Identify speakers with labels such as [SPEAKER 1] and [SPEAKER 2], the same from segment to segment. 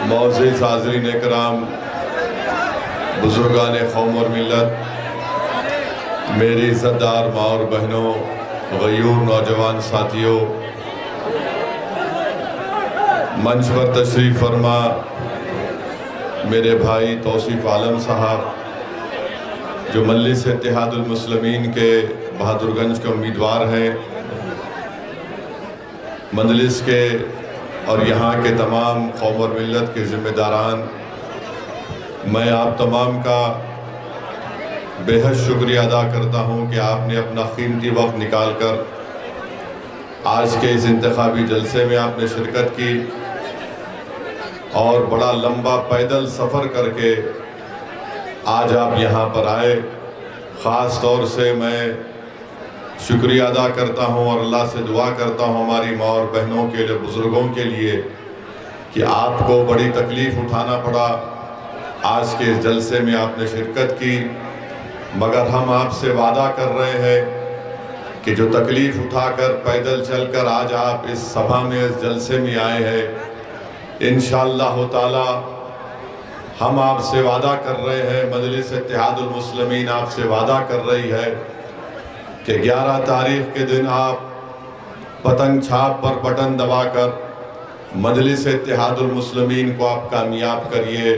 [SPEAKER 1] मोअज़्ज़िज़ हाज़रीन इकराम, बुज़ुर्गान कौम और मिल्लत, मेरी इज़्ज़तदार माँ और बहनों, गयूर नौजवान साथियों, मंच पर तशरीफ़ फरमा मेरे भाई तौसीफ़ आलम साहब, जो मजलिस इत्तेहादुल मुस्लिमीन के बहादुरगंज के उम्मीदवार हैं, मजलिस के और यहाँ के तमाम कौम और मिल्लत के ज़िम्मेदारान, मैं आप तमाम का बेहद शुक्रिया अदा करता हूँ कि आपने अपना कीमती वक्त निकाल कर आज के इस इंतखाबी जलसे में आपने शिरकत की और बड़ा लंबा पैदल सफ़र करके आज आप यहाँ पर आए। ख़ास तौर से मैं शुक्रिया अदा करता हूँ और अल्लाह से दुआ करता हूँ हमारी माँ और बहनों के लिए, बुज़ुर्गों के लिए, कि आपको बड़ी तकलीफ़ उठाना पड़ा, आज के इस जलसे में आपने शिरकत की, मगर हम आपसे वादा कर रहे हैं कि जो तकलीफ़ उठाकर पैदल चलकर आज आप इस सभा में, इस जलसे में आए हैं, इंशाअल्लाह ताला हम आपसे वादा कर रहे हैं, मजलिस इत्तेहादुल मुस्लिमीन आपसे वादा कर रही है कि 11 तारीख के दिन आप पतंग छाप पर बटन दबाकर मजलिस इत्तेहादुल मुस्लिमीन को आप कामयाब करिए।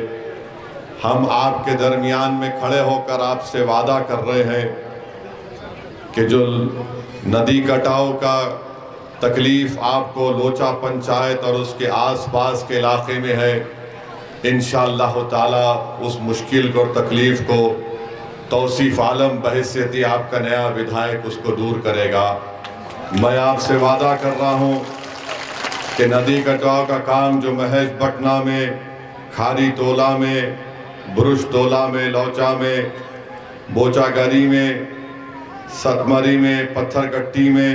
[SPEAKER 1] हम आपके दरमियान में खड़े होकर आपसे वादा कर रहे हैं कि जो नदी कटाव का तकलीफ़ आपको लोचा पंचायत और उसके आसपास के इलाके में है, इंशाअल्लाह ताला उस मुश्किल और तकलीफ़ को तौसीफ़ आलम बहैसियत आपका नया विधायक उसको दूर करेगा। मैं आपसे वादा कर रहा हूँ कि नदी कटाव का काम जो महज पटना में, खारी तोला में, बुरुश तोला में, लौचा में, बोचागरी में, सतमरी में, पत्थरकट्टी में,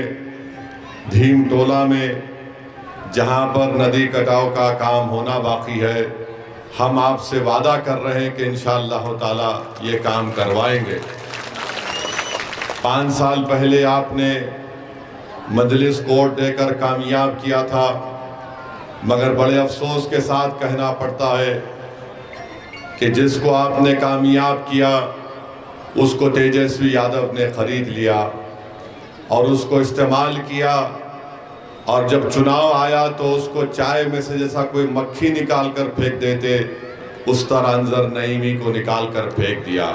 [SPEAKER 1] धीम टोला में, जहाँ पर नदी कटाव का काम होना बाकी है, हम आपसे वादा कर रहे हैं कि इंशाअल्लाह ताला ये काम करवाएंगे। 5 साल पहले आपने मजलिस कोर्ट देकर कामयाब किया था, मगर बड़े अफसोस के साथ कहना पड़ता है कि जिसको आपने कामयाब किया उसको तेजस्वी यादव ने ख़रीद लिया और उसको इस्तेमाल किया, और जब चुनाव आया तो उसको चाय में से जैसा कोई मक्खी निकाल कर फेंक देते, उस तरह अंजर नईमी को निकाल कर फेंक दिया।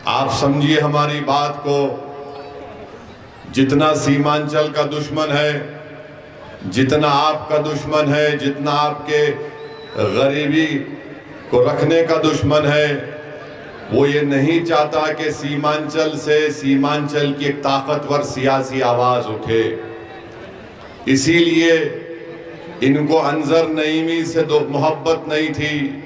[SPEAKER 1] आप समझिए हमारी बात को, जितना सीमांचल का दुश्मन है, जितना आपका दुश्मन है, जितना आपके गरीबी को रखने का दुश्मन है, वो ये नहीं चाहता कि सीमांचल से, सीमांचल की एक ताकतवर सियासी आवाज़ उठे। इसीलिए इनको अंजर नईमी से दो मोहब्बत नहीं थी,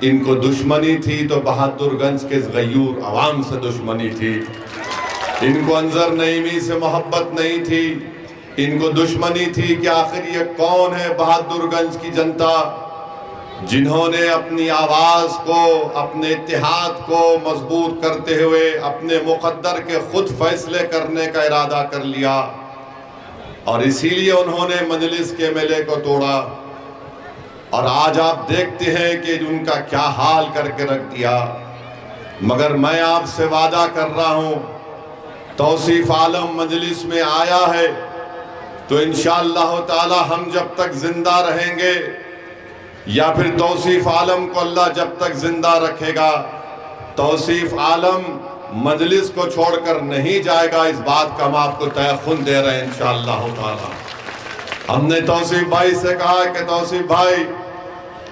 [SPEAKER 1] इनको दुश्मनी थी तो बहादुरगंज के गयूर अवाम से दुश्मनी थी। इनको अंजर नईमी से मोहब्बत नहीं थी, इनको दुश्मनी थी कि आखिर ये कौन है बहादुरगंज की जनता जिन्होंने अपनी आवाज़ को, अपने इत्तेहाद को मजबूत करते हुए अपने मुक़द्दर के खुद फैसले करने का इरादा कर लिया, और इसीलिए उन्होंने मजलिस के एमएलए को तोड़ा। और आज आप देखते हैं कि उनका क्या हाल करके रख दिया। मगर मैं आपसे वादा कर रहा हूँ, तौसीफ़ आलम मजलिस में आया है तो इंशाअल्लाह ताला हम जब तक जिंदा रहेंगे, या फिर तौसीफ़ आलम को अल्लाह जब तक जिंदा रखेगा, तौसीफ़ आलम मजलिस को छोड़कर नहीं जाएगा। इस बात का हम आपको तयक़ुन दे रहे हैं इंशाअल्लाह ताला। हमने तौसीफ़ भाई से कहा कि तौसीफ़ भाई,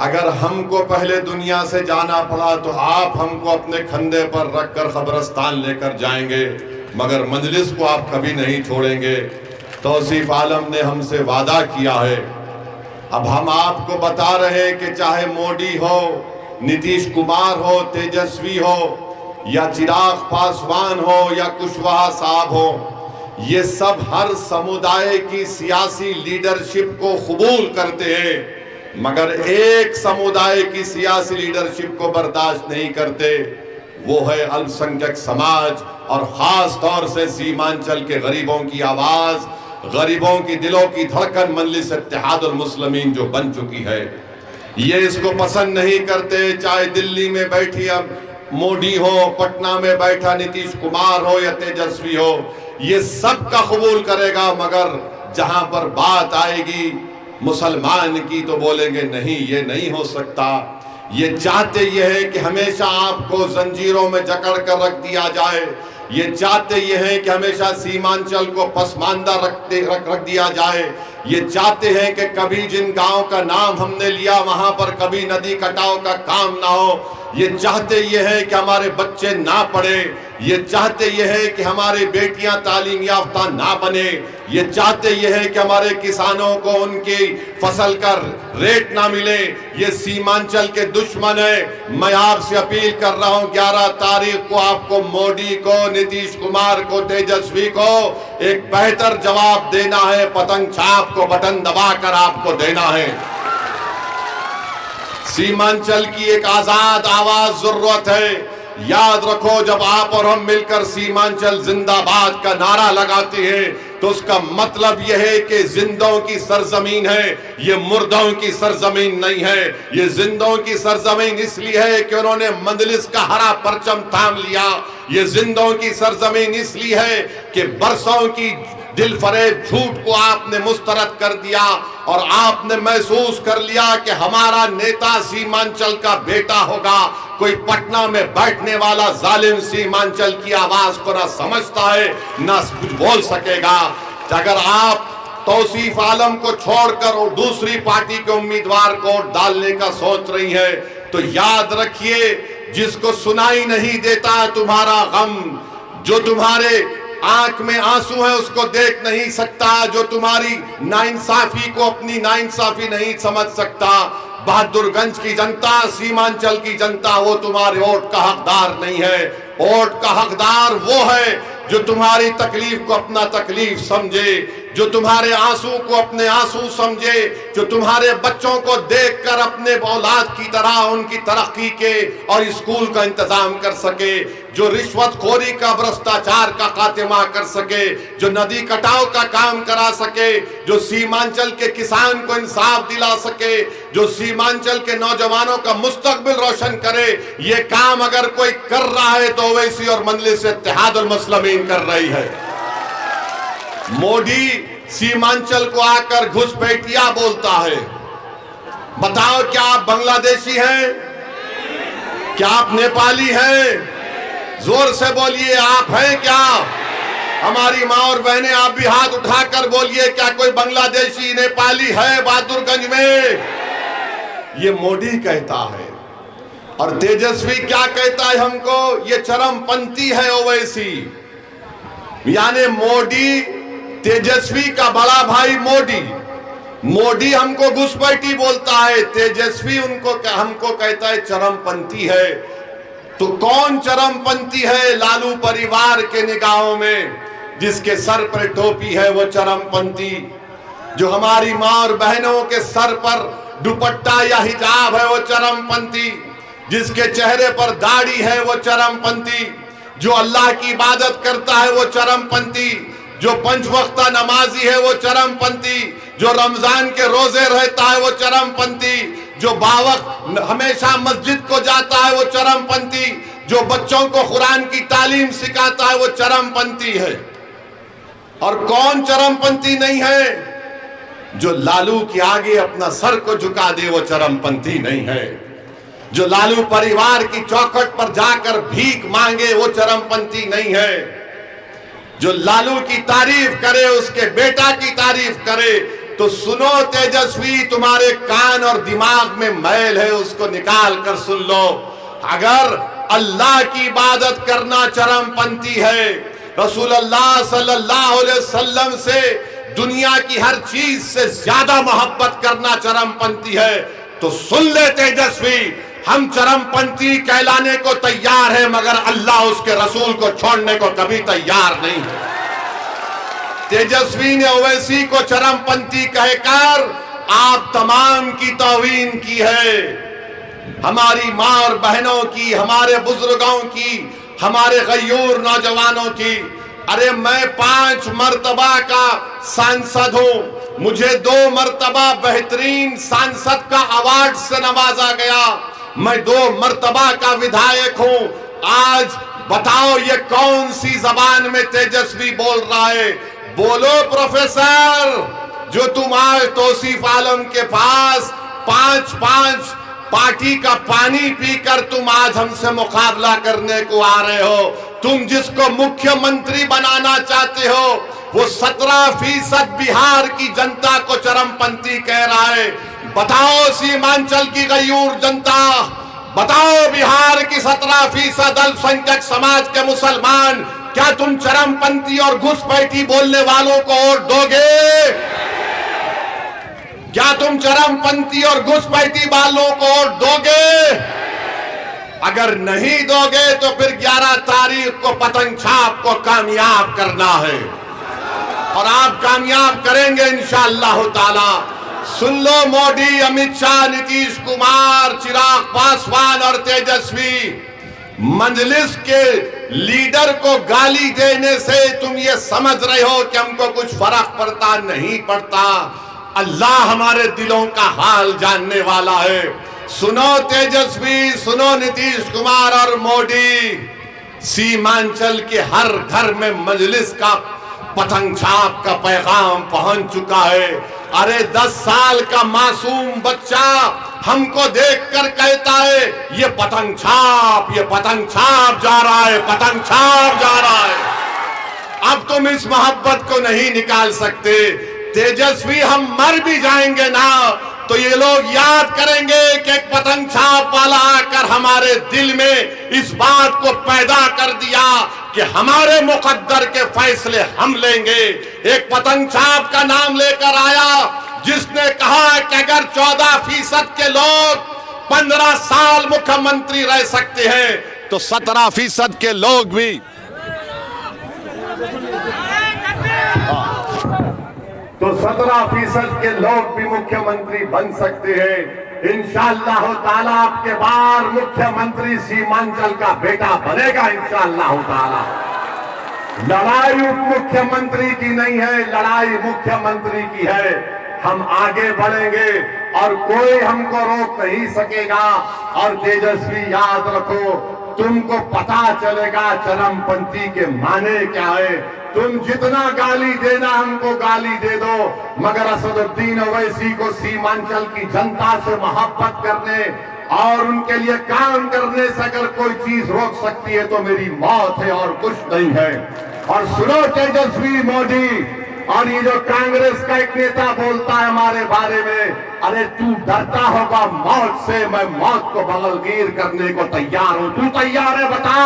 [SPEAKER 1] अगर हमको पहले दुनिया से जाना पड़ा तो आप हमको अपने कंधे पर रखकर कब्रिस्तान लेकर जाएंगे, मगर मजलिस को आप कभी नहीं छोड़ेंगे। तौसीफ़ आलम ने हमसे वादा किया है। अब हम आपको बता रहे हैं कि चाहे मोदी हो, नीतीश कुमार हो, तेजस्वी हो, या चिराग पासवान हो, या कुशवाहा साहब हो, ये सब हर समुदाय की सियासी लीडरशिप को कबूल करते हैं, मगर एक समुदाय की सियासी लीडरशिप को बर्दाश्त नहीं करते, वो है अल्पसंख्यक समाज, और ख़ास तौर से सीमांचल के गरीबों की आवाज़ गरीबों की दिलों की धड़कन मजलिस इत्तेहादुल मुस्लिमीन जो बन चुकी है, ये इसको पसंद नहीं करते। चाहे दिल्ली में बैठी अब मोदी हो, पटना में बैठा नीतीश कुमार हो या तेजस्वी हो, ये सब का कबूल करेगा, मगर जहां पर बात आएगी मुसलमान की तो बोलेंगे नहीं, ये नहीं हो सकता। ये चाहते ये है कि हमेशा आपको जंजीरों में जकड़ कर रख दिया जाए, ये चाहते ये हैं कि हमेशा सीमांचल को पसमानदा रख दिया जाए, ये चाहते हैं कि कभी जिन गांव का नाम हमने लिया वहां पर कभी नदी कटाव का काम ना हो, ये चाहते ये है कि हमारे बच्चे ना पढ़े, ये चाहते ये है कि हमारी बेटियां तालीम याफ्ता ना बने, ये चाहते ये है कि हमारे किसानों को उनकी फसल का रेट ना मिले। ये सीमांचल के दुश्मन है। मैं आपसे अपील कर रहा हूं 11 तारीख को आपको मोदी को, नीतीश कुमार को, तेजस्वी को एक बेहतर जवाब देना है। पतंग छाप को बटन दबाकर आपको देना है। सीमांचल की एक आजाद आवाज जरूरत है। याद रखो, जब आप और हम मिलकर सीमांचल जिंदाबाद का नारा लगाते हैं तो उसका मतलब यह है कि जिंदों की सरजमीन है, ये मुर्दों की सरजमीन नहीं है। ये जिंदों की सरजमीन इसलिए है कि उन्होंने मजलिस का हरा परचम थाम लिया। ये जिंदों की सरजमीन इसलिए है कि बरसों की दिल फरेब झूठ को आपने मुस्तरद कर दिया और आपने महसूस कर लिया कि हमारा नेता सीमांचल का बेटा होगा। कोई पटना में बैठने वाला जालिम सीमांचल की आवाज को ना समझता है ना कुछ बोल सकेगा। अगर आप तौसीफ आलम को छोड़कर और दूसरी पार्टी के उम्मीदवार को डालने का सोच रही है तो याद रखिए, जिसको सुनाई नहीं देता तुम्हारा गम, जो तुम्हारे आंख में आंसू है उसको देख नहीं सकता, जो तुम्हारी नाइंसाफी को अपनी नाइंसाफी नहीं समझ सकता, बहादुरगंज की जनता, सीमांचल की जनता वो तुम्हारे वोट का हकदार नहीं है। वोट का हकदार वो है जो तुम्हारी तकलीफ को अपना तकलीफ समझे, जो तुम्हारे आंसू को अपने आंसू समझे, जो तुम्हारे बच्चों को देखकर अपने औलाद की तरह उनकी तरक्की के और स्कूल का इंतजाम कर सके, जो रिश्वतखोरी का भ्रष्टाचार का खात्मा कर सके, जो नदी कटाव का काम करा सके, जो सीमांचल के किसान को इंसाफ दिला सके, जो सीमांचल के नौजवानों का मुस्तकबिल रोशन करे। ये काम अगर कोई कर रहा है तो ओवैसी और मजलिस इत्तेहादुल मुस्लिमीन कर रही है। मोदी सीमांचल को आकर घुसपैठिया बोलता है। बताओ, क्या आप बांग्लादेशी हैं? क्या आप नेपाली हैं? जोर से बोलिए, आप हैं क्या? हमारी माँ और बहनें, आप भी हाथ उठाकर बोलिए, क्या कोई बांग्लादेशी नेपाली है बहादुरगंज में? ये मोदी कहता है। और तेजस्वी क्या कहता है हमको? ये चरमपंथी है ओवैसी। यानी मोदी, तेजस्वी का बड़ा भाई मोदी हमको घुसपैठी बोलता है, तेजस्वी हमको कहता है चरमपंथी है। तो कौन चरमपंथी है लालू परिवार के निगाहों में? जिसके सर पर टोपी है वो चरमपंथी, जो हमारी माँ और बहनों के सर पर दुपट्टा या हिजाब है वो चरमपंथी, जिसके चेहरे पर दाढ़ी है वो चरमपंथी, जो अल्लाह की इबादत करता है वो चरमपंथी, जो पंच वक्ता नमाजी है वो चरमपंथी, जो रमजान के रोजे रहता है वो चरमपंथी, जो बावक्त हमेशा मस्जिद को जाता है वो चरमपंथी, जो बच्चों को कुरान की तालीम सिखाता है वो चरमपंथी है। और कौन चरमपंथी नहीं है? जो लालू के आगे अपना सर को झुका दे वो चरमपंथी नहीं है। जो लालू परिवार की चौखट पर जाकर भीख मांगे वो चरमपंथी नहीं है। जो लालू की तारीफ करे, उसके बेटा की तारीफ करे, तो सुनो तेजस्वी, तुम्हारे कान और दिमाग में मैल है, उसको निकाल कर सुन लो। अगर अल्लाह की इबादत करना चरमपंथी है, रसूलुल्लाह सल्लल्लाहु अलैहि वसल्लम से दुनिया की हर चीज से ज्यादा मोहब्बत करना चरमपंथी है, तो सुन ले तेजस्वी, हम चरमपंथी कहलाने को तैयार है, मगर अल्लाह उसके रसूल को छोड़ने को कभी तैयार नहीं है। तेजस्वी ने ओवैसी को चरमपंथी कहकर आप तमाम की तौहीन की है। हमारी माँ और बहनों की, हमारे बुजुर्गों की, हमारे गयूर नौजवानों की। अरे मैं 5 मर्तबा का सांसद हूं, मुझे 2 मर्तबा बेहतरीन सांसद का अवार्ड से नवाजा गया, मैं 2 मर्तबा का विधायक हूं। आज बताओ ये कौन सी जबान में तेजस्वी बोल रहा है? बोलो प्रोफेसर, जो तुम आज तौसीफ आलम के पास 5-5 पार्टी का पानी पीकर तुम आज हमसे मुकाबला करने को आ रहे हो। तुम जिसको मुख्यमंत्री बनाना चाहते हो वो 17% बिहार की जनता को चरमपंथी कह रहा है। बताओ सीमांचल की गयूर जनता, बताओ बिहार की 17% अल्पसंख्यक समाज के मुसलमान, क्या तुम चरमपंथी और घुसपैठी बोलने वालों को वोट दोगे? क्या तुम चरमपंथी और घुसपैठी वालों को वोट दोगे? अगर नहीं दोगे तो फिर 11 तारीख को पतंग छाप को कामयाब करना है और आप कामयाब करेंगे इंशाअल्लाह ताला। सुन लो, मोदी, अमित शाह, नीतीश कुमार, चिराग पासवान और तेजस्वी, मजलिस के लीडर को गाली देने से तुम ये समझ रहे हो कि हमको कुछ फर्क पड़ता नहीं पड़ता। अल्लाह हमारे दिलों का हाल जानने वाला है। सुनो तेजस्वी, सुनो नीतीश कुमार और मोदी, सीमांचल के हर घर में मजलिस का पतंग छाप का पैगाम पहुंच चुका है। अरे 10 साल का मासूम बच्चा हमको देखकर कहता है ये पतंग छाप जा रहा है, पतंग छाप जा रहा है। अब तुम इस मोहब्बत को नहीं निकाल सकते। तेजस्वी, हम मर भी जाएंगे ना तो ये लोग याद करेंगे कि एक पतंग छाप वाला आकर हमारे दिल में इस बात को पैदा कर दिया कि हमारे मुकद्दर के फैसले हम लेंगे। एक पतंग छाप का नाम लेकर आया जिसने कहा कि अगर 14% के लोग 15 साल मुख्यमंत्री रह सकते हैं तो 17% के लोग भी तो 17% के लोग भी मुख्यमंत्री बन सकते हैं। इंशाअल्लाह ताला आपके बार मुख्यमंत्री सीमांचल का बेटा बनेगा इंशाअल्लाह ताला। लड़ाई उप मुख्यमंत्री की नहीं है, लड़ाई मुख्यमंत्री की है। हम आगे बढ़ेंगे और कोई हमको रोक नहीं सकेगा। और तेजस्वी, याद रखो, तुमको पता चलेगा चरमपंथी के माने क्या है। तुम जितना गाली देना हमको गाली दे दो, मगर असदुद्दीन ओवैसी को सीमांचल की जनता से मोहब्बत करने और उनके लिए काम करने से अगर कोई चीज रोक सकती है तो मेरी मौत है और कुछ नहीं है। और सुनो तेजस्वी, मोदी और ये जो कांग्रेस का एक नेता बोलता है हमारे बारे में, अरे तू डरता होगा मौत से, मैं मौत को बगलगीर करने को तैयार हूं। तू तैयार है? बता।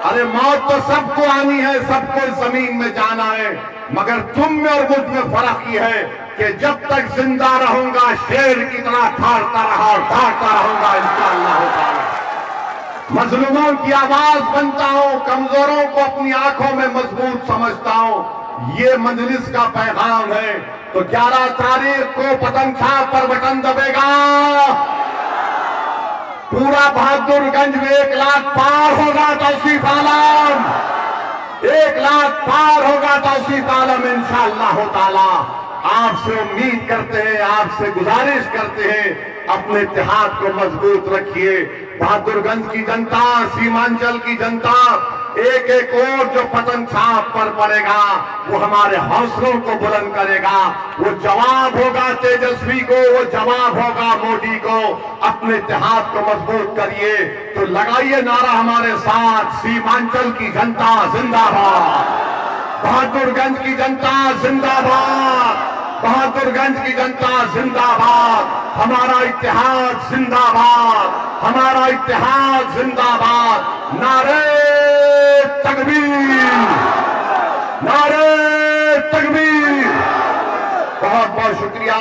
[SPEAKER 1] अरे मौत तो सबको आनी है, सबको जमीन में जाना है, मगर तुम में और मुझ में फर्क ये है कि जब तक जिंदा रहूंगा शेर की तरह ठाड़ता रहा और ठाड़ता रहूंगा इंशाअल्लाह ताला। मजलूमों की आवाज बनता हूं, कमजोरों को अपनी आंखों में मजबूत समझता हूं। ये मजलिस का पैगाम है। तो 11 तारीख को पतंग छाप पर बटन दबेगा। पूरा बहादुरगंज में 1 लाख पार होगा तौसीफ आलम, 1 लाख पार होगा तौसीफ आलम इंशाअल्लाह ताला। आपसे उम्मीद करते हैं, आपसे गुजारिश करते हैं, अपने इत्तेहाद को मजबूत रखिए। बहादुरगंज की जनता, सीमांचल की जनता, एक एक और जो पतंग छाप पर पड़ेगा वो हमारे हौसलों को बुलंद करेगा। वो जवाब होगा तेजस्वी को, वो जवाब होगा मोदी को। अपने इत्तेहाद को मजबूत करिए। तो लगाइए नारा हमारे साथ, सीमांचल की जनता जिंदाबाद, बहादुरगंज की जनता जिंदाबाद, बहादुरगंज की जनता जिंदाबाद, हमारा इत्तेहाद जिंदाबाद, हमारा इत्तेहाद जिंदाबाद। नारे तकबीर, नारे तकबीर। बहुत बहुत शुक्रिया।